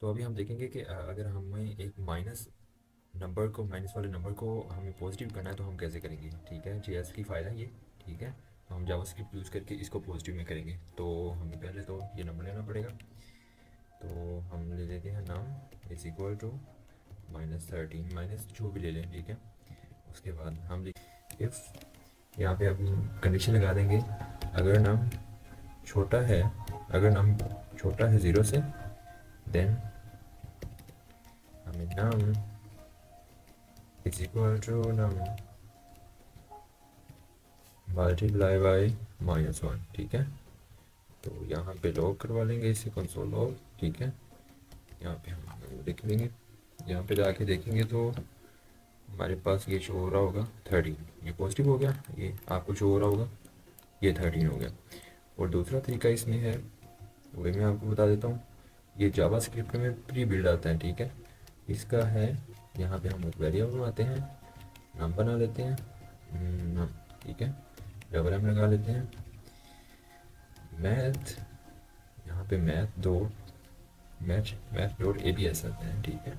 तो अभी हम देखेंगे कि अगर हमें एक माइनस नंबर को, माइनस वाले नंबर को हमें पॉजिटिव करना है तो हम कैसे करेंगे। ठीक है, जेएस की फाइल है ये। ठीक है, तो हम जावास्क्रिप्ट यूज़ करके इसको पॉजिटिव में करेंगे। तो हमें पहले तो ये नंबर लेना पड़ेगा। तो हम ले लेते हैं नाम इज इक्वल टू -13, माइनस जो भी ले लें। ठीक है, उसके बाद हम इफ़ यहाँ पे हम कंडीशन लगा देंगे, अगर नाम छोटा है, अगर नाम छोटा है ज़ीरो से, देन हमें नाम इज इक्वल टू नाम मल्टीप्लाई बाई -1। ठीक है, तो यहाँ पे लॉग करवा लेंगे इसे, कंसोल लॉग। ठीक है, यहाँ पे हम देख लेंगे, यहाँ पे जाके देखेंगे तो हमारे पास ये शो हो रहा होगा 13। ये पॉजिटिव हो गया, ये आपको शो हो रहा होगा ये 13 हो गया। और दूसरा तरीका इसमें है, वो भी मैं आपको बता देता हूँ। ये जावा स्क्रिप्ट में प्री बिल्ड आता है। ठीक है, इसका है, यहाँ पे हम एक वेरिएबल बनाते हैं, नाम बना लेते हैं नाम। ठीक है, डबल एम लगा लेते हैं, मैथ, यहाँ पे math dot A B S आता है। ठीक है,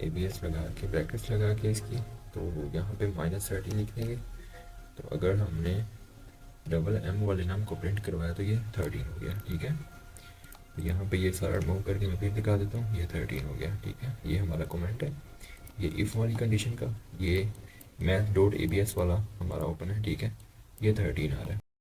ए बी एस लगा के ब्रैकेट्स लगा के इसकी, तो यहाँ पे -13 लिख देंगे। तो अगर हमने डबल एम वाले नाम को प्रिंट करवाया तो ये 13 हो गया। ठीक है, तो यहाँ पे ये सारा रिमूव करके मैं फिर दिखा देता हूँ, ये 13 हो गया। ठीक है, ये हमारा कमेंट है। ये इफ़ वाली कंडीशन का, ये math dot A B S वाला हमारा ओपन है। ठीक है, ये 13 आ रहा है।